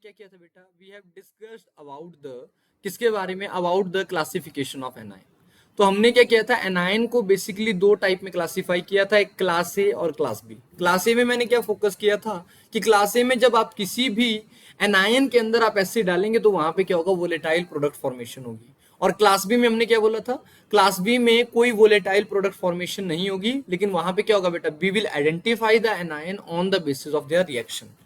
क्या किया था बेटा, we have discussed about the किसके बारे में, about the classification of anion. तो हमने क्या किया था, एनाइन को बेसिकली दो टाइप में क्लासिफाई किया था, एक क्लास ए और क्लास बी। क्लास ए में मैंने क्या फोकस किया था कि क्लास ए में जब आप किसी भी एनाइन के अंदर आप एसिड डालेंगे तो वहां पे क्या होगा, वोलेटाइल प्रोडक्ट फॉर्मेशन होगी। और क्लास बी में हमने क्या बोला था, क्लास बी में कोई वोलेटाइल प्रोडक्ट फॉर्मेशन नहीं होगी, लेकिन वहां पे क्या होगा बेटा, we will identify the anion on the basis of their reaction.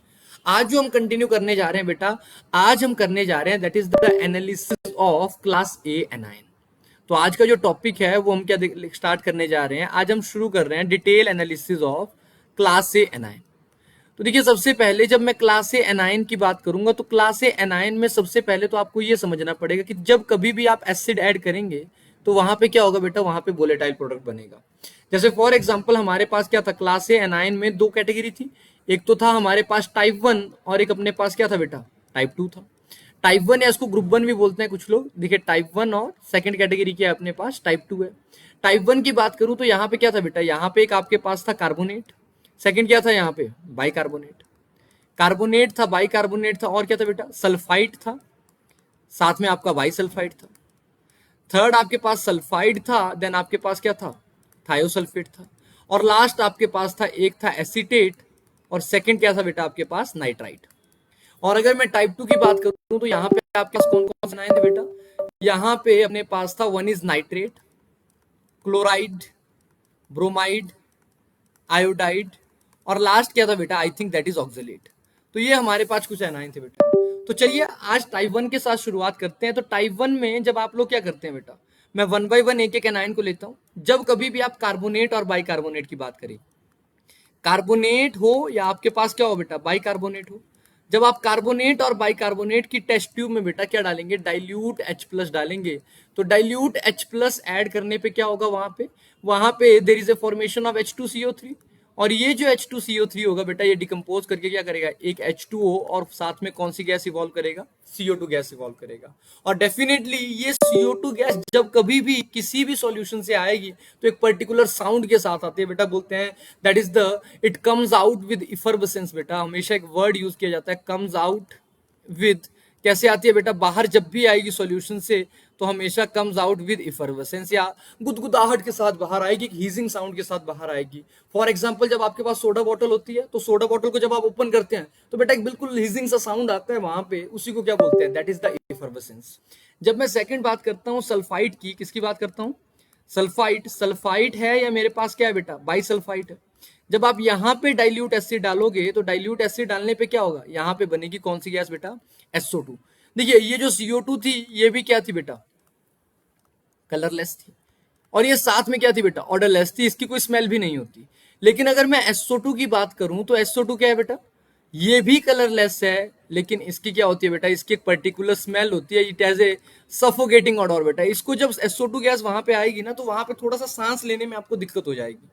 आज जो हम कंटिन्यू करने जा रहे हैं बेटा, आज हम करने जा रहे हैं that is the analysis of class A A9. तो आज का जो टॉपिक है वो हम क्या स्टार्ट करने जा रहे हैं, आज हम शुरू कर रहे हैं detail analysis of class A A9. तो देखिए, सबसे पहले जब मैं क्लास ए एनाइन की बात करूंगा तो क्लास ए एनाइन में सबसे पहले तो आपको ये समझना पड़ेगा कि जब कभी भी आप एसिड ऐड करेंगे तो वहां पे क्या होगा बेटा, वहां पे वोलेटाइल प्रोडक्ट बनेगा। जैसे फॉर एग्जांपल हमारे पास क्या था, क्लास ए एनाइन में दो कैटेगरी थी, एक तो था हमारे पास टाइप 1 और एक अपने पास क्या था बेटा, टाइप 2 था। टाइप 1 या इसको ग्रुप 1 भी बोलते हैं कुछ लोग। देखिए, टाइप 1 और सेकंड कैटेगरी क्या है अपने पास, टाइप 2 है। टाइप 1 की बात करूं तो यहाँ पे क्या था बेटा, यहाँ पे एक आपके पास था कार्बोनेट, सेकंड क्या था यहाँ पे, बाइकार्बोनेट। कार्बोनेट था, बाइकार्बोनेट था, और क्या था बेटा, सल्फाइड था, साथ में आपका बाई सल्फाइड था। थर्ड आपके पास सल्फाइड था, देन आपके पास क्या था, थायोसल्फेट था। और लास्ट आपके पास था, एक था एसीटेट, और सेकंड क्या था बेटा आपके पास, नाइट्राइट। और अगर मैं टाइप 2 की बात करूं तो यहाँ पे आपके पास कौन कौन से आए थे बेटा, यहाँ पे अपने पास था, one is nitrate, chloride, bromide, iodide, और लास्ट क्या था बेटा, I think that is oxalate. तो ये हमारे पास कुछ एनाइन थे बेटा। तो चलिए आज टाइप 1 के साथ शुरुआत करते हैं। तो टाइप 1 में जब आप लोग क्या करते हैं बेटा, मैं वन बाय वन एक एक एनाइन को लेता हूं। जब कभी भी आप कार्बोनेट और बाइकार्बोनेट की बात करें, कार्बोनेट हो या आपके पास क्या हो बेटा, बाइकार्बोनेट हो, जब आप कार्बोनेट और बाइकार्बोनेट की टेस्ट ट्यूब में बेटा क्या डालेंगे, डाइल्यूट H प्लस डालेंगे। तो डाइल्यूट H प्लस ऐड करने पे क्या होगा, वहां पे there is a formation of H2CO3। और ये जो H2CO3 होगा बेटा, ये डिकम्पोज करके क्या करेगा, एक H2O और साथ में कौन सी गैस इवॉल्व करेगा, CO2 गैस इवॉल्व करेगा। और डेफिनेटली ये CO2 गैस जब कभी भी किसी भी सॉल्यूशन से आएगी तो एक पर्टिकुलर साउंड के साथ आती है बेटा, बोलते हैं that is the, it comes out with effervescence. बेटा हमेशा एक वर्ड यूज किया जाता है, कम्स आउट विद, कैसे आती है बेटा, बाहर जब भी आएगी सॉल्यूशन से तो हमेशा कम्स आउट विद इफर्वेसेंस, या गुदगुदाहट के साथ बाहर आएगी, हीजिंग साउंड के साथ बाहर आएगी। फॉर एग्जांपल जब आपके पास सोडा बॉटल होती है तो सोडा बॉटल को जब आप ओपन करते हैं तो बेटा एक बिल्कुल हीजिंग सा साउंड आता है वहां पे, उसी को क्या बोलते हैं, दैट इज द इफर्वेसेंस। जब मैं सेकंड बात करता हूं सल्फाइड की, किसकी बात करता हूं, सल्फाइड। सल्फाइड है या मेरे पास क्या है बेटा, बाई सल्फाइड है। जब आप यहाँ पे डाइल्यूट एसिड डालोगे तो डाइल्यूट एसिड डालने पे क्या होगा, यहाँ पे बनेगी कौन सी गैस बेटा, SO2। देखिए ये जो CO2 थी ये भी क्या थी बेटा, कलरलेस थी, और ये साथ में क्या थी बेटा, ऑर्डरलेस थी, इसकी कोई स्मेल भी नहीं होती। लेकिन अगर मैं SO2 की बात करूं तो SO2 क्या है बेटा, ये भी कलरलेस है, लेकिन इसकी क्या होती है बेटा, इसकी एक पर्टिकुलर स्मेल होती है, it has a suffocating order बेटा। इसको जब SO2 गैस वहां पे आएगी ना तो वहां पे थोड़ा सा सांस लेने में आपको दिक्कत हो जाएगी।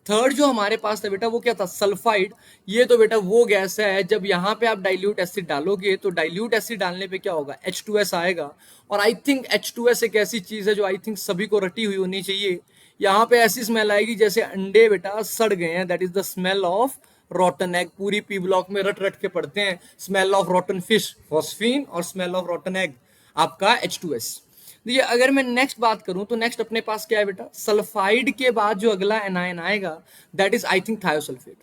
थर्ड जो हमारे पास था बेटा वो क्या था, सल्फाइड। ये तो बेटा वो गैस है जब यहाँ पे आप डाइल्यूट एसिड डालोगे तो डाइल्यूट एसिड डालने पे क्या होगा, H2S आएगा। और आई थिंक H2S एक ऐसी चीज है जो आई थिंक सभी को रटी हुई होनी चाहिए। यहाँ पे ऐसी स्मेल आएगी जैसे अंडे बेटा सड़ गए हैं, that is the smell of रॉटन egg. पूरी पी ब्लॉक में रट रट के पढ़ते हैं, स्मेल ऑफ रॉटन फिश फॉस्फीन और स्मेल ऑफ रॉटन एग आपका H2S। देखिए अगर मैं नेक्स्ट बात करूं तो नेक्स्ट अपने पास क्या है बेटा, सल्फाइड के बाद जो अगला एनायन आएगा that is I think thiosulphate.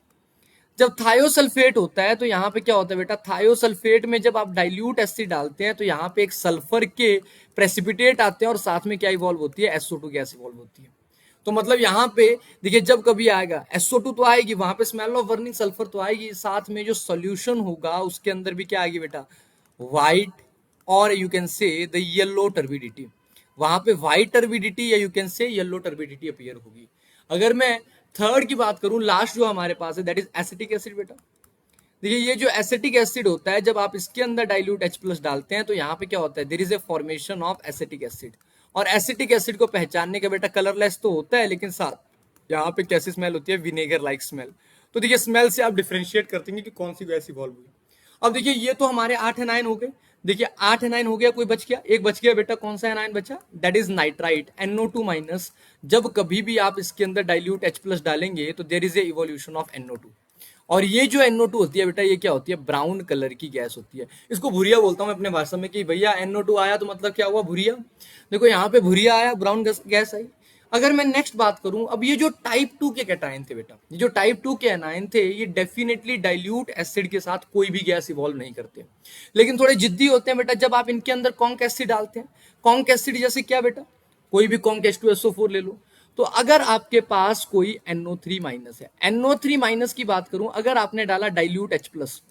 जब थायोसल्फेट होता है तो यहाँ पे क्या होता है बेटा, थायोसल्फेट में जब आप डाइल्यूट एसिड डालते हैं तो यहाँ पे एक सल्फर के प्रेसिपिटेट आते हैं और साथ में क्या इवॉल्व होती है, SO2 गैस इवॉल्व होती है। तो मतलब यहाँ पे देखिए जब कभी आएगा SO2 तो आएगी, वहां पे स्मेल ऑफ बर्निंग सल्फर तो आएगी, साथ में जो सोल्यूशन होगा उसके अंदर भी क्या आएगी बेटा, व्हाइट, और you can say the yellow turbidity. वहां पे व्हाइट टर्बिडिटी या you can say yellow turbidity appear होगी। अगर मैं थर्ड की बात करूं, लास्ट जो हमारे पास है दैट इज एसिटिक एसिड बेटा। देखिए ये जो एसिटिक एसिड होता है जब आप इसके अंदर डाइल्यूट H प्लस डालते हैं तो यहाँ पे क्या होता है, there is a formation of acetic acid. और एसिटिक एसिड को पहचानने का बेटा कलरलेस तो होता है, लेकिन साथ यहाँ पे कैसी स्मेल होती है, विनेगर लाइक स्मेल। तो देखिए स्मेल से आप डिफ्रेंशिएट करते हैं कि कौन सी गैस इवॉल्व हुई। अब देखिए ये तो हमारे 8 एनाइन हो गए। देखिए 8 एनाइन हो गया, कोई बच गया, एक बच गया बेटा, कौन सा एनाइन बचा, that is nitrite, NO2 minus. जब कभी भी आप इसके अंदर डाइल्यूट H प्लस डालेंगे तो there is a evolution of NO2। और ये जो NO2 होती है बेटा, ये क्या होती है, ब्राउन कलर की गैस होती है। इसको भुरिया बोलता हूँ मैं अपने भाषा में कि भैया NO2 आया तो मतलब क्या हुआ, भुरिया। देखो यहाँ पे भुरिया आया, ब्राउन गैस आई। अगर मैं नेक्स्ट बात करूं, अब ये जो टाइप 2 के कैटायन थे बेटा, ये जो टाइप 2 के एनायन थे, ये डेफिनेटली डाइल्यूट एसिड के साथ कोई भी गैस इवॉल्व नहीं करते, लेकिन थोड़े जिद्दी होते हैं बेटा जब आप इनके अंदर कॉन्क एसिड डालते हैं। कॉन्क एसिड जैसे क्या बेटा, कोई भी कॉन्क H2SO4 ले लो। तो अगर आपके पास कोई NO3 माइनस है, NO3 माइनस की बात करूं, अगर आपने डाला डाइल्यूट H प्लस,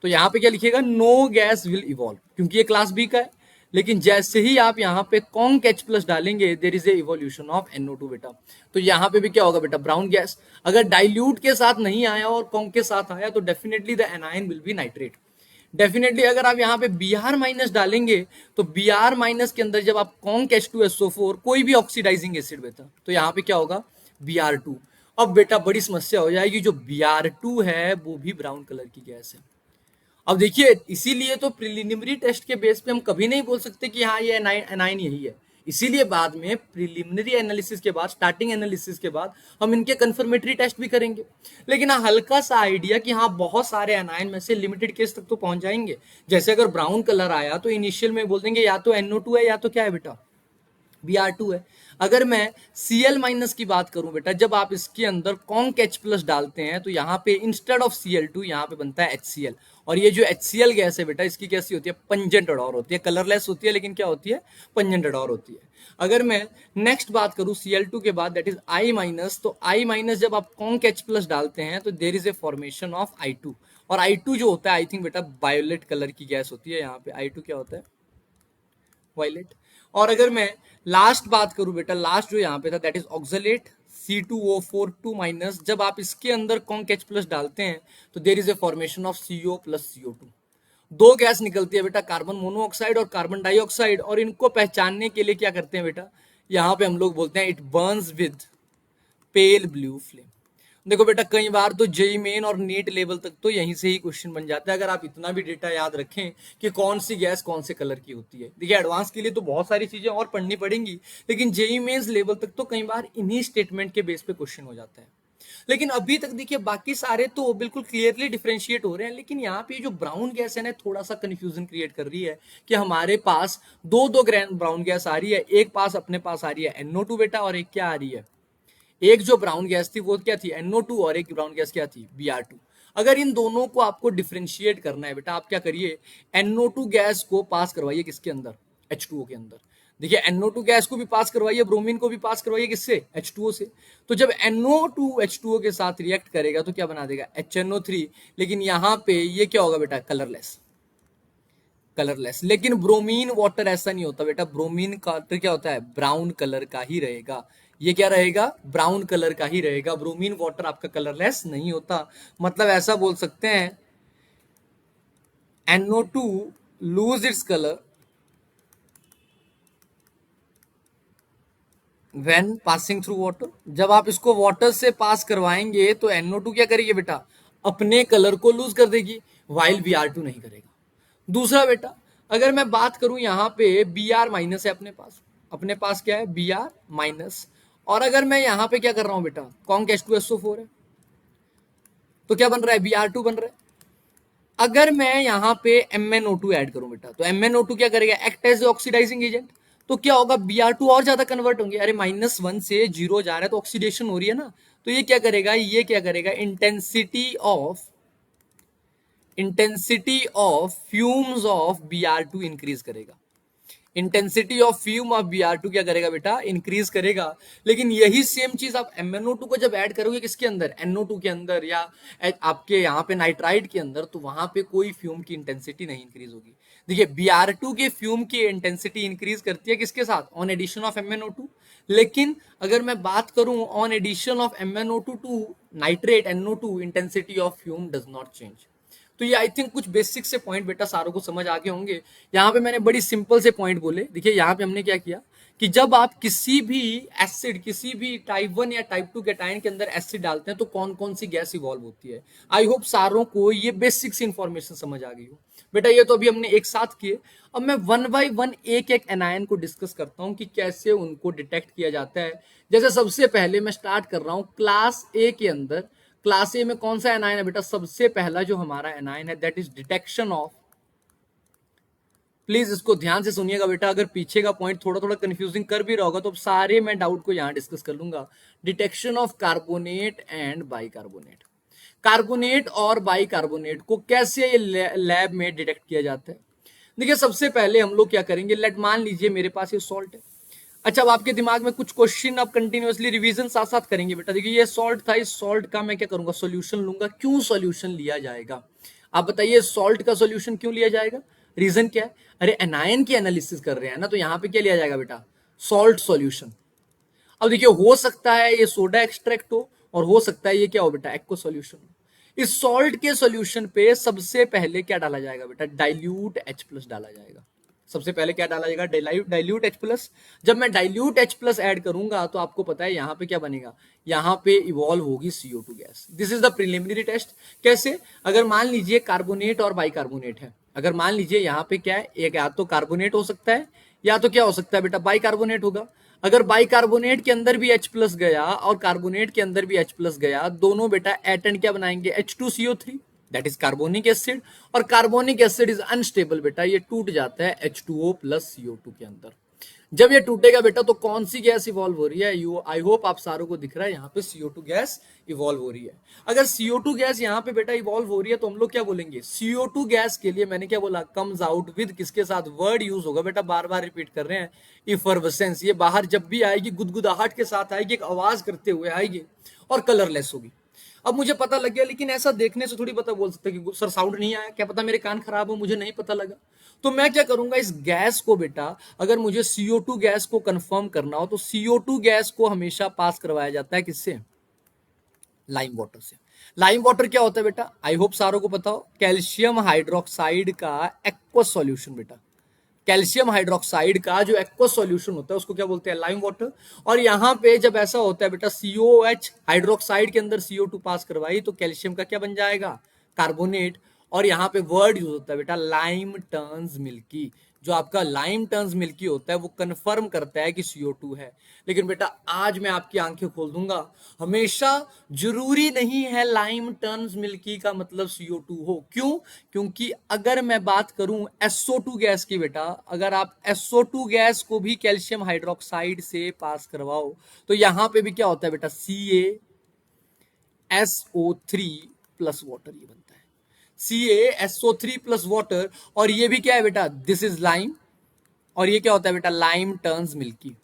तो यहां पे क्या लिखिएगा, नो गैस विल इवॉल्व, क्योंकि ये क्लास बी का है। लेकिन जैसे ही आप यहाँ पे कॉन्क H प्लस डालेंगे, there is a evolution of NO2 बेटा। तो यहाँ पे भी क्या होगा बेटा, ब्राउन गैस। अगर डाइल्यूट के साथ नहीं आया और कॉन्क के साथ आया, तो definitely the anion will be nitrate. Definitely अगर आप यहाँ पे Br माइनस डालेंगे, तो Br माइनस के अंदर जब आप कॉन्क H2SO4, कोई भी ऑक्सीडाइजिंग एसिड बेटा, तो यहाँ पे क्या होगा, Br2। अब बेटा बड़ी समस्या हो जाएगी, जो Br2 है वो भी ब्राउन कलर की गैस है। अब देखिए, इसीलिए तो प्रिलिमिनरी टेस्ट के बेस पे हम कभी नहीं बोल सकते कि हाँ ये एनाइन यही है। इसीलिए बाद में प्रिलिमिनरी एनालिसिस के बाद, स्टार्टिंग एनालिसिस के बाद हम इनके कंफर्मेटरी टेस्ट भी करेंगे। लेकिन हाँ, हल्का सा आइडिया कि हाँ बहुत सारे एनाइन में से लिमिटेड केस तक तो पहुंच जाएंगे। जैसे अगर ब्राउन कलर आया तो इनिशियल में बोल देंगे या तो NO2 है या तो क्या है बेटा, Br2 है। अगर मैं Cl माइनस की बात करूं बेटा, जब आप इसके अंदर कॉन्क H प्लस डालते हैं, तो यहाँ पे इंस्टेड ऑफ Cl2 यहाँ पे बनता है HCl। और ये जो HCl गैस है बेटा, इसकी कैसी होती है, पंजेंट अडोर होती है, कलरलेस होती है, लेकिन क्या होती है, पंजेंट अडोर होती है। अगर मैं नेक्स्ट बात करूं Cl2 के बाद, दैट इज I माइनस, तो I माइनस जब आप कॉन्क H प्लस डालते हैं, तो there is a formation of I2। और I2 जो होता है, आई थिंक बेटा वायोलेट कलर की गैस होती है। यहाँ पे I2 क्या होता है, वायलेट। और अगर मैं लास्ट बात करूं बेटा, लास्ट जो यहाँ पे था, that is oxalate C2O4 2 minus. जब आप इसके अंदर कॉन्क H प्लस डालते हैं, तो there is a formation of CO plus CO2। दो गैस निकलती है बेटा, कार्बन मोनोऑक्साइड और कार्बन डाइऑक्साइड। और इनको पहचानने के लिए क्या करते हैं बेटा, यहाँ पे हम लोग बोलते हैं it Burns with pale blue flame. देखो बेटा, कई बार तो जेई मेन और नीट लेवल तक तो यहीं से ही क्वेश्चन बन जाता है, अगर आप इतना भी डेटा याद रखें कि कौन सी गैस कौन से कलर की होती है। देखिए, एडवांस के लिए तो बहुत सारी चीजें और पढ़नी पड़ेंगी, लेकिन जेई मेन्स लेवल तक तो कई बार इन्हीं स्टेटमेंट के बेस पे क्वेश्चन हो जाता है। लेकिन अभी तक देखिए, बाकी सारे तो बिल्कुल क्लियरली डिफरेंशिएट हो रहे हैं, लेकिन यहाँ पे जो ब्राउन गैस है ना, थोड़ा सा कंफ्यूजन क्रिएट कर रही है कि हमारे पास दो दो ब्राउन गैस आ रही है। एक पास अपने पास आ रही है NO2 बेटा, और एक क्या आ रही है, एक जो ब्राउन गैस थी वो क्या थी, NO2, और एक ब्राउन गैस क्या थी, Br2। अगर इन दोनों को आपको डिफरेंशिएट करना है बेटा, आप क्या करिए, NO2 गैस को पास करवाइए किसके अंदर, H2O के अंदर। देखिए, NO2 गैस को भी पास करवाइए, ब्रोमीन को भी पास करवाइए, किससे, H2O से। तो जब NO2 H2O के साथ रिएक्ट करेगा तो क्या बना देगा, HNO3। लेकिन यहाँ पे ये क्या होगा बेटा, कलरलेस, कलरलेस। लेकिन ब्रोमीन वाटर ऐसा नहीं होता बेटा, ब्रोमीन का तो क्या होता है, ब्राउन कलर का ही रहेगा। ये क्या रहेगा, ब्राउन कलर का ही रहेगा। ब्रोमीन वाटर आपका कलरलेस नहीं होता। मतलब ऐसा बोल सकते हैं, NO2 lose its colour when passing through water. जब आप इसको वाटर से पास करवाएंगे तो NO2 क्या करेगी बेटा, अपने कलर को लूज कर देगी, वाइल Br2 नहीं करेगा। दूसरा बेटा, अगर मैं बात करूं, यहाँ पे Br माइनस है अपने पास क्या है, Br माइनस। और अगर मैं यहाँ पे क्या कर रहा हूं बेटा, कॉन्क H2SO4 है, तो क्या बन रहा है, Br2 बन रहा है। अगर मैं यहाँ पे MnO2 ऐड करूं बेटा, तो MnO2 क्या करेगा, एक्ट एज ऑक्सीडाइजिंग एजेंट। तो क्या होगा, Br2 और ज्यादा कन्वर्ट होंगे। अरे -1 से 0 जा रहा है तो ऑक्सीडेशन हो रही है ना। तो ये क्या करेगा, intensity of fumes of Br2 increase करेगा। Intensity of fume of Br2 क्या करेगा बेटा, इंक्रीज करेगा। लेकिन यही सेम चीज आप MnO2 को जब ऐड करोगे किसके अंदर, NO2 के अंदर, या आपके यहाँ पे नाइट्राइड के अंदर, तो वहां पे कोई फ्यूम की इंटेंसिटी नहीं इंक्रीज होगी। देखिए, Br2 के फ्यूम की इंटेंसिटी इंक्रीज करती है किसके साथ, ऑन एडिशन ऑफ MnO2। लेकिन अगर मैं बात करूं on addition of MnO2 to nitrate NO2, intensity of fume does not change. तो ये आई थिंक कुछ बेसिक से पॉइंट बेटा सारों को समझ आ गए होंगे। यहाँ पे मैंने बड़ी सिंपल से पॉइंट बोले। देखिए, यहाँ पे हमने क्या किया कि जब आप किसी भी एसिड, किसी भी टाइप 1 या टाइप 2 कैटायन के अंदर एसिड डालते हैं, तो कौन कौन सी गैस इवॉल्व होती है। आई होप सारों को ये बेसिक सी इंफॉर्मेशन समझ आ गई हो बेटा। ये तो अभी हमने एक साथ किए। अब मैं वन बाय वन एक एक एनायन को डिस्कस करता हूँ कि कैसे उनको डिटेक्ट किया जाता है। जैसे सबसे पहले मैं स्टार्ट कर रहा हूँ क्लास ए के अंदर क्लास ए में कौन सा एनायन है बेटा? सबसे पहला जो हमारा एनायन है that is detection of, please इसको ध्यान से सुनिएगा बेटा, अगर पीछे का पॉइंट थोड़ा थोड़ा कंफ्यूजिंग कर भी रहा होगा तो सारे मैं डाउट को यहां डिस्कस कर लूंगा। Detection of carbonate and bicarbonate. Carbonate और बाइकार्बोनेट को कैसे लैब में डिटेक्ट किया जाता है? देखिए सबसे पहले हम लोग क्या करेंगे, लेट मान लीजिए मेरे पास ये सॉल्ट है। अच्छा, अब आपके दिमाग में कुछ क्वेश्चन अब कंटिन्यूअसली रिवीजन साथ साथ करेंगे बेटा। देखिए ये सॉल्ट था, इस सॉल्ट का मैं क्या करूंगा, सॉल्यूशन लूंगा। क्यों सॉल्यूशन लिया जाएगा? आप बताइए, सॉल्ट का सॉल्यूशन क्यों लिया जाएगा? रीजन क्या है? अरे एनायन की एनालिसिस कर रहे हैं ना, तो यहां पे क्या लिया जाएगा बेटा? Salt solution. अब देखिए हो सकता है ये सोडा एक्सट्रैक्ट हो और हो सकता है ये क्या हो बेटा, एक्वा सॉल्यूशन हो। इस सॉल्ट के सॉल्यूशन पे सबसे पहले क्या डाला जाएगा बेटा? डाइल्यूट H+ डाला जाएगा। सबसे पहले क्या डाला जाएगा? Dilute H+। जब मैं डाइल्यूट H+ ऐड करूंगा तो आपको पता है यहां पे क्या बनेगा, यहां पे इवॉल्व होगी CO2 gas. This is the preliminary test. कैसे? अगर मान लीजिए कार्बोनेट और बाइकार्बोनेट है, अगर मान लीजिए यहां पे क्या है, एक या तो कार्बोनेट हो सकता है या तो क्या हो सकता है बेटा, बाइकार्बोनेट होगा। अगर बाइकार्बोनेट के अंदर भी H+ गया और कार्बोनेट के अंदर भी H+ गया, दोनों बेटा एट एंड क्या बनाएंगे? H2CO3, that is carbonic acid. और कार्बोनिक एसिड इज अनस्टेबल बेटा, ये टूट जाता है H2O + CO2 के अंदर। जब ये टूटेगा बेटा तो कौन सी गैस इवॉल्व हो रही है? यू आई होप आप सारों को दिख रहा है, यहाँ पे CO2 गैस इवॉल्व हो रही है। अगर CO2 गैस यहाँ पे बेटा इवॉल्व हो रही है तो हम लोग क्या बोलेंगे? CO2 गैस के लिए मैंने क्या बोला, कम्स आउट विद किसके साथ? वर्ड यूज होगा बेटा, बार बार रिपीट कर रहे हैं, इफर्वेसेंस। ये बाहर जब भी आएगी गुदगुदाहट के साथ आएगी, एक आवाज करते हुए आएगी और कलरलेस होगी। अब मुझे पता लग गया, लेकिन ऐसा देखने से थोड़ी पता बोल सकते कि सर साउंड नहीं आया, क्या पता मेरे कान खराब हो, मुझे नहीं पता लगा। तो मैं क्या करूंगा, इस गैस को बेटा, अगर मुझे CO2 गैस को कंफर्म करना हो तो CO2 गैस को हमेशा पास करवाया जाता है किससे? लाइम वाटर से। लाइम वाटर क्या होता है बेटा? आई होप सारों को पता हो, कैल्शियम हाइड्रोक्साइड का एक्वस सॉल्यूशन बेटा। कैल्शियम हाइड्रोक्साइड का जो एक्वस सॉल्यूशन होता है उसको क्या बोलते हैं? Lime water. और यहां पे जब ऐसा होता है बेटा, COH हाइड्रोक्साइड के अंदर CO2 पास करवाई तो कैल्शियम का क्या बन जाएगा? कार्बोनेट। और यहाँ पे वर्ड यूज होता है बेटा, लाइम टर्न्स मिल्की। जो आपका लाइम टर्न्स मिल्की होता है वो कंफर्म करता है कि CO2 है। लेकिन बेटा आज मैं आपकी आंखें खोल दूंगा, हमेशा जरूरी नहीं है लाइम टर्न्स मिल्की का मतलब CO2 हो। क्यों? क्योंकि अगर मैं बात करूं SO2 गैस की बेटा, अगर आप SO2 गैस को भी कैल्शियम हाइड्रोक्साइड से पास करवाओ तो यहां पे भी क्या होता है बेटा? CaSO3 प्लस वाटर ये बनता है। CaSO3 plus water. और ये भी क्या है बेटा? This is lime. और ये क्या होता है बेटा? Lime turns milky.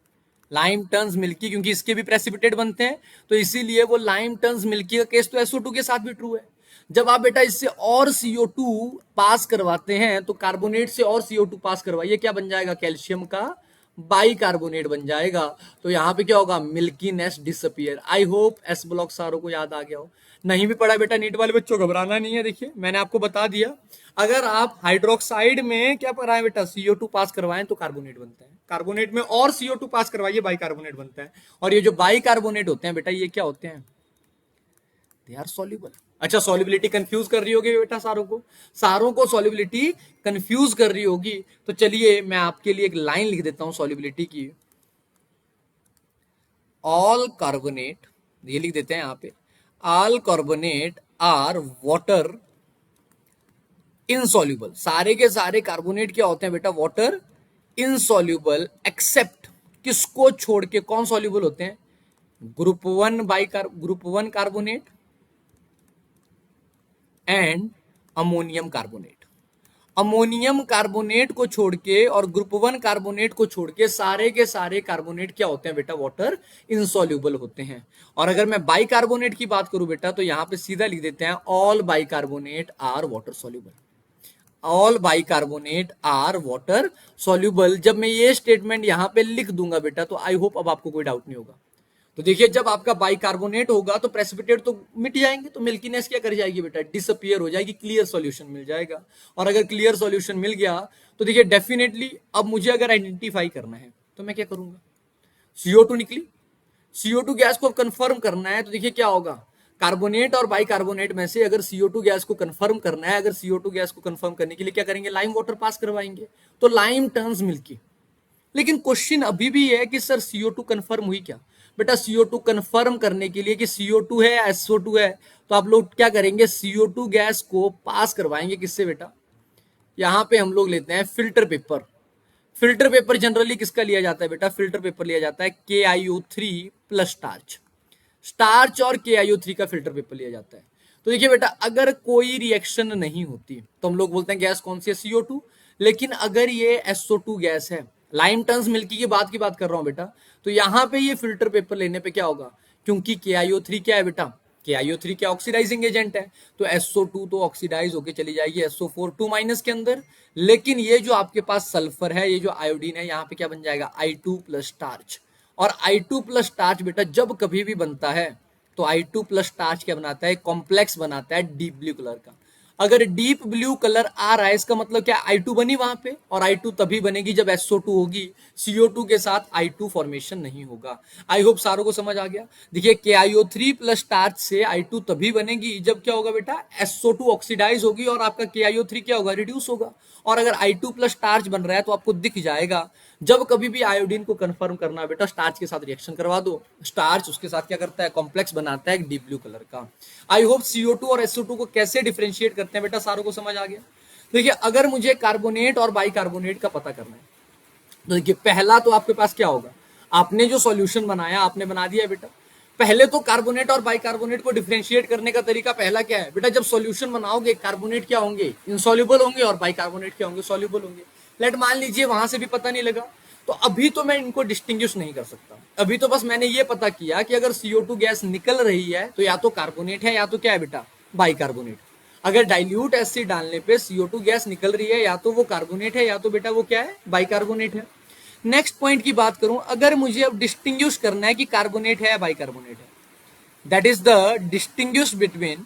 Lime turns milky, क्योंकि इसके भी प्रेसिपिटेट बनते हैं तो इसीलिए वो लाइम टर्न्स मिल्की का केस तो SO2 के साथ भी ट्रू है। जब आप बेटा इससे और CO2 पास करवाते हैं तो कार्बोनेट से और CO2 पास करवाइए, क्या बन जाएगा? कैल्शियम का बाइकार्बोनेट बन जाएगा। तो यहां पे क्या होगा? Milkiness disappear. I hope S block सारों को याद आ गया हो। नहीं भी पढ़ा बेटा, नीट वाले बच्चों घबराना नहीं है। देखिए मैंने आपको बता दिया, अगर आप हाइड्रोक्साइड में क्या कराएं बेटा? CO2 पास करवाएं तो कार्बोनेट बनता है। कार्बोनेट में और CO2 पास करवाइए, बाइकार्बोनेट बनता है। और ये जो बाइकार्बोनेट होते हैं बेटा, ये क्या होते हैं? They are soluble. अच्छा, सॉल्युबिलिटी कंफ्यूज कर रही होगी बेटा सारों को सॉल्युबिलिटी कंफ्यूज कर रही होगी। तो चलिए मैं आपके लिए एक लाइन लिख देता हूं सॉल्युबिलिटी की। ऑल कार्बोनेट, ये लिख देते हैं यहां पे, all carbonate are water insoluble. सारे के सारे कार्बोनेट क्या होते हैं बेटा? वाटर इनसॉल्युबल, एक्सेप्ट किसको छोड़ के? कौन सॉल्युबल होते हैं? Group 1 carbonate and ammonium carbonate. Ammonium carbonate को छोड़ के और ग्रुप 1 कार्बोनेट को छोड़ के सारे के सारे कार्बोनेट क्या होते हैं बेटा? वाटर इनसॉल्युबल होते हैं। और अगर मैं बाइकार्बोनेट की बात करूं बेटा तो यहां पे सीधा लिख देते हैं, all bicarbonate are water soluble. All bicarbonate are water soluble. जब मैं ये स्टेटमेंट यहां पे लिख दूंगा बेटा तो आई होप अब आपको कोई डाउट नहीं होगा। तो देखिए जब आपका बाइकार्बोनेट होगा तो प्रेसिपिटेट तो मिट जाएंगे, तो मिल्कीनेस क्या कर जाएगी बेटा? डिसअपियर हो जाएगी, क्लियर सॉल्यूशन मिल जाएगा। और अगर क्लियर सॉल्यूशन मिल गया तो देखिए डेफिनेटली अब मुझे अगर आइडेंटिफाई करना है तो मैं क्या करूंगा? CO2 निकली, CO2 गैस को कंफर्म करना है तो देखिए क्या होगा? कार्बोनेट और बाइकार्बोनेट में से अगर CO2 गैस को कंफर्म करना है, अगर CO2 गैस को कंफर्म करने के लिए क्या करेंगे? लाइम वाटर पास करवाएंगे, तो लाइम टर्न्स मिल्की। लेकिन क्वेश्चन अभी भी है कि सर CO2 कंफर्म हुई क्या? बेटा CO2 कंफर्म करने के लिए कि CO2 है या SO2 है, तो आप लोग क्या करेंगे, CO2 गैस को पास करवाएंगे किससे बेटा, यहां पे हम लोग लेते हैं filter paper. Filter paper generally किसका लिया जाता है बेटा, फिल्टर पेपर लिया जाता है KiO3 प्लस स्टार्च। स्टार्च और KiO3 का फिल्टर पेपर लिया जाता है। तो देखिए बेटा, अगर कोई रिएक्शन नहीं होती तो हम लोग बोलते हैं गैस कौन सी है, CO2। लेकिन अगर ये SO2 गैस है, लाइम टर्न्स मिल्की की बात कर रहा हूं बेटा, तो यहां पे ये फिल्टर पेपर लेने पे क्या होगा, क्योंकि KiO3 क्या है बेटा, KiO3 क्या ऑक्सीडाइजिंग एजेंट है, तो SO2 तो ऑक्सीडाइज होके चली जाएगी SO4 2 माइनस के अंदर। लेकिन ये जो आपके पास सल्फर है, ये जो आयोडीन है, यहाँ पे क्या बन जाएगा, I2 प्लस स्टार्च। और I2 प्लस स्टार्च बेटा जब कभी भी बनता है तो I2 प्लस स्टार्च क्या बनाता है, कॉम्प्लेक्स बनाता है डीप ब्लू कलर का। अगर डीप ब्लू कलर आ रहा है इसका मतलब क्या, I2 बनी वहां पे, और I2 तभी बनेगी जब SO2 होगी, CO2 के साथ I2 फॉर्मेशन नहीं होगा। आई होप सारों को समझ आ गया। देखिए KiO3 प्लस स्टार्च से I2 तभी बनेगी जब क्या होगा बेटा, SO2 ऑक्सीडाइज होगी और आपका KiO3 क्या होगा, रिड्यूस होगा। और अगर I2 प्लस स्टार्च बन रहा है तो आपको दिख जाएगा, जब कभी भी आयोडीन को कंफर्म करना है बेटा, स्टार्च के साथ रिएक्शन करवा दो, स्टार्च उसके साथ क्या करता है, कॉम्प्लेक्स बनाता है डीप ब्लू कलर का। आई होप CO2 और SO2 को कैसे डिफरेंशिएट करते हैं बेटा सारों को समझ आ गया। देखिए अगर मुझे कार्बोनेट और बाइकार्बोनेट का पता करना है, तो देखिए पहला तो आपके पास क्या होगा, आपने जो सॉल्यूशन बनाया आपने बना दिया है बेटा। पहले तो कार्बोनेट और बाइकार्बोनेट को डिफरेंशिएट करने का तरीका पहला क्या है बेटा, जब सॉल्यूशन बनाओगे कार्बोनेट क्या होंगे, इनसॉल्युबल होंगे, और बाइकार्बोनेट क्या होंगे, सॉल्युबल होंगे। लेट मान लीजिए वहां से भी पता नहीं लगा, तो अभी तो मैं इनको डिस्टिंग्विश नहीं कर सकता। अभी तो बस मैंने ये पता किया कि अगर CO2 गैस निकल रही है तो या तो कार्बोनेट है या तो क्या है बेटा, बाइकार्बोनेट। अगर डाइल्यूट एसिड डालने पे CO2 गैस निकल रही है या तो वो कार्बोनेट है या तो बेटा वो क्या है, बाइकार्बोनेट है। नेक्स्ट पॉइंट की बात करूं, अगर मुझे अब डिस्टिंग्विश करना है कि कार्बोनेट है या बाइकार्बोनेट है, that is the distinguish between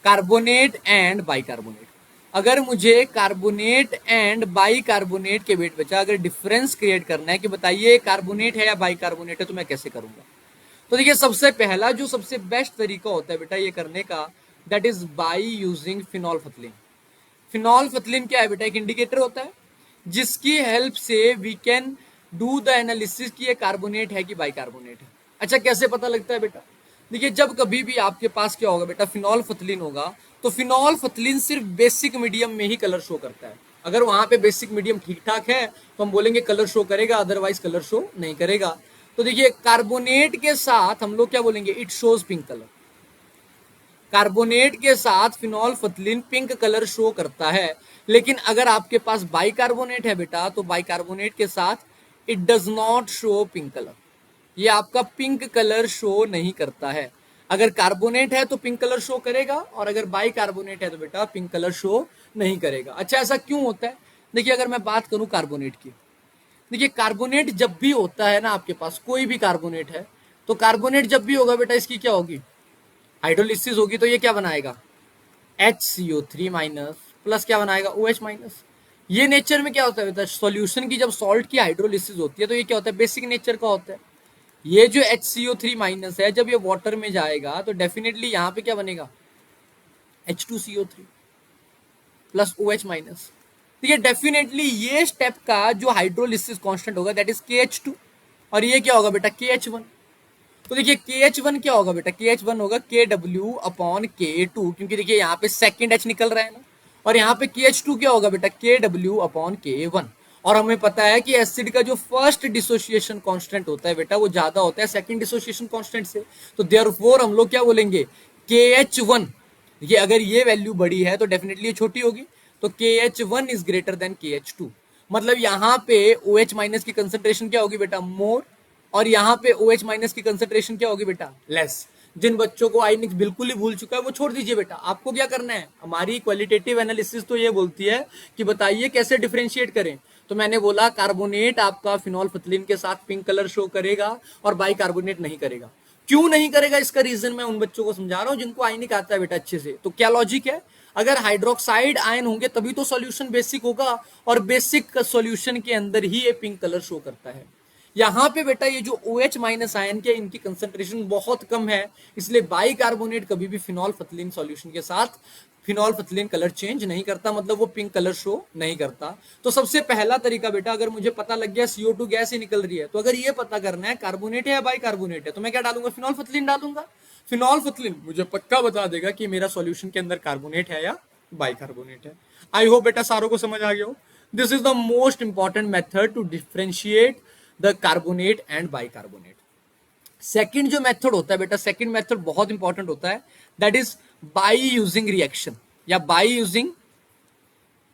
carbonate and bicarbonate. अगर मुझे कार्बोनेट एंड बाइकार्बोनेट के बीच बचा अगर डिफरेंस क्रिएट करना है कि बताइए कार्बोनेट है या बाइकार्बोनेट है, तो मैं कैसे करूंगा। तो देखिए सबसे पहला जो सबसे बेस्ट तरीका होता है बेटा ये करने का, that is by using phenolphthalein. Phenolphthalein क्या है बेटा, एक इंडिकेटर होता है जिसकी हेल्प से we can do the analysis कि ये कार्बोनेट है कि बाइकार्बोनेट है। अच्छा कैसे पता लगता है बेटा, देखिए जब कभी भी आपके पास क्या होगा बेटा, फिनोल्फथलीन होगा, तो फिनोल्फथलीन सिर्फ बेसिक मीडियम में ही कलर शो करता है। अगर वहां पे बेसिक मीडियम ठीक ठाक है तो हम बोलेंगे कलर शो करेगा, अदरवाइज कलर शो नहीं करेगा। तो देखिए कार्बोनेट के साथ हम लोग क्या बोलेंगे, it shows pink colour. Carbonate के साथ फिनोल्फथलीन पिंक कलर शो करता है। लेकिन अगर आपके पास बाइकार्बोनेट है बेटा, तो बाइकार्बोनेट के साथ it does not show pink colour, ये आपका पिंक कलर शो नहीं करता है। अगर कार्बोनेट है तो पिंक कलर शो करेगा, और अगर बाइकार्बोनेट है तो बेटा पिंक कलर शो नहीं करेगा। अच्छा ऐसा क्यों होता है, देखिए अगर मैं बात करूं कार्बोनेट की, देखिए कार्बोनेट जब भी होता है ना आपके पास, कोई भी कार्बोनेट है, तो कार्बोनेट जब भी होगा बेटा इसकी क्या होगी, हाइड्रोलिसिस होगी, तो ये क्या बनाएगा, HCO3 माइनस प्लस क्या बनाएगा, OH माइनस। ये नेचर में क्या होता है बेटा, सॉल्यूशन की जब सॉल्ट की हाइड्रोलिसिस होती है तो ये क्या होता है, बेसिक नेचर का होता है। ये जो HCO3 माइनस है जब ये वाटर में जाएगा तो डेफिनेटली यहाँ पे क्या बनेगा, H2CO3 प्लस OH माइनस। ठीक है, डेफिनेटली ये स्टेप का जो हाइड्रोलिसिस कांस्टेंट होगा दैट इज KH2, और ये क्या होगा बेटा, KH1। तो देखिए KH1 क्या होगा बेटा, KH1 होगा KW अपॉन K2, क्योंकि देखिए यहाँ पे सेकंड H निकल रहा है ना, और यहाँ पे KH2 क्या होगा बेटा, KW अपॉन K1। और हमें पता है कि एसिड का जो फर्स्ट डिसोसिएशन कांस्टेंट होता है बेटा वो ज्यादा होता है सेकंड डिसोसिएशन कांस्टेंट से, तो देयरफॉर हम लोग क्या बोलेंगे, KH1। ये अगर ये वैल्यू बड़ी है तो डेफिनेटली ये छोटी होगी, तो KH1 is greater than KH2। मतलब यहाँ पे OH माइनस की कंसेंट्रेशन क्या होगी बेटा, मोर, और यहाँ पे OH माइनस की कंसेंट्रेशन क्या होगी बेटा, लेस। जिन बच्चों को आइनिक्स बिल्कुल ही भूल चुका है वो छोड़ दीजिए बेटा, आपको क्या करना है, हमारी क्वालिटेटिव एनालिसिस तो ये बोलती है कि बताइए कैसे डिफरेंशिएट करें। तो मैंने बोला कार्बोनेट आपका फिनोल्फथलीन के साथ पिंक कलर शो करेगा और बाइकार्बोनेट नहीं करेगा। क्यों नहीं करेगा इसका रीजन मैं उन बच्चों को समझा रहा हूं जिनको आयनिक आता है बेटा अच्छे से। तो क्या लॉजिक है, अगर हाइड्रोक्साइड आयन होंगे तभी तो सॉल्यूशन बेसिक होगा, और बेसिक सॉल्यूशन के अंदर ही ये पिंक कलर शो करता है। यहाँ पे बेटा ये जो OH माइनस आयन के इनकी कंसंट्रेशन बहुत कम है, इसलिए बाइकार्बोनेट कभी भी फिनॉल फथलीन सॉल्यूशन के साथ फिनॉल फथलीन कलर चेंज नहीं करता, मतलब वो पिंक कलर शो नहीं करता। तो सबसे पहला तरीका बेटा, अगर मुझे पता लग गया CO2 गैस ही निकल रही है, तो अगर ये पता करना है कार्बोनेट है या बाइकार्बोनेट है, तो मैं क्या डालूंगा, फिनॉल फथलीन डालूंगा। फिनॉल फथलीन मुझे पक्का बता देगा कि मेरा सॉल्यूशन के अंदर कार्बोनेट है या बाइकार्बोनेट है। आई होप बेटा सारों को समझ आ गया हो। This is the most important method to differentiate the carbonate and bicarbonate. Second जो मेथड होता है बेटा, सेकंड मेथड बहुत इंपॉर्टेंट होता है, that is by using reaction या by using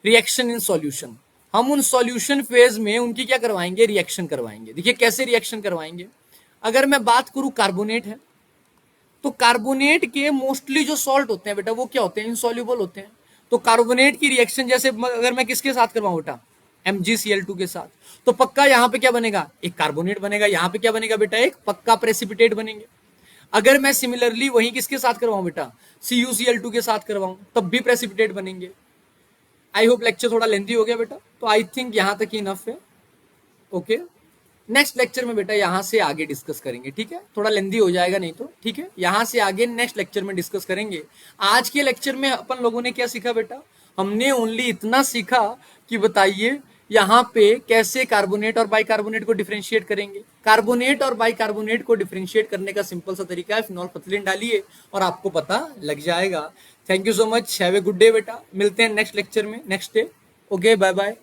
reaction in solution. हम उन सॉल्यूशन फेज में उनकी क्या करवाएंगे, रिएक्शन करवाएंगे। देखिए कैसे रिएक्शन करवाएंगे। अगर मैं बात करूं कार्बोनेट है, तो कार्बोनेट के मोस्टली जो सॉल्ट होते हैं बेटा वो क्या होते हैं, इनसॉल्युबल होते हैं। तो कार्बोनेट की रिएक्शन जैसे अगर मैं किसके साथ करवाऊं बेटा, MgCl2 के साथ, तो पक्का यहां पे क्या बनेगा, एक कार्बोनेट बनेगा। यहां पे क्या बनेगा बेटा, एक पक्का प्रेसिपिटेट बनेंगे। अगर मैं सिमिलरली वही किसके साथ करवाऊं बेटा, CuCl2 के साथ करवाऊं, तब भी प्रेसिपिटेट बनेंगे। आई होप लेक्चर थोड़ा लेंथी हो गया बेटा, तो आई थिंक यहां तक ही इनफ है। ओके, नेक्स्ट लेक्चर में बेटा यहां से आगे डिस्कस करेंगे, ठीक है। थोड़ा लेंदी हो जाएगा नहीं तो, ठीक है। यहां से आगे नेक्स्ट लेक्चर में डिस्कस करेंगे। आज के लेक्चर में अपन लोगों ने क्या सीखा बेटा, हमने ओनली इतना सीखा कि बताइए यहाँ पे कैसे कार्बोनेट और बाइकार्बोनेट को डिफरेंशिएट करेंगे। कार्बोनेट और बाइकार्बोनेट को डिफरेंशिएट करने का सिंपल सा तरीका है, फिनॉल फथलीन डालिए और आपको पता लग जाएगा। Thank you so much, have a good day बेटा। मिलते हैं नेक्स्ट लेक्चर में next day. Okay, bye bye.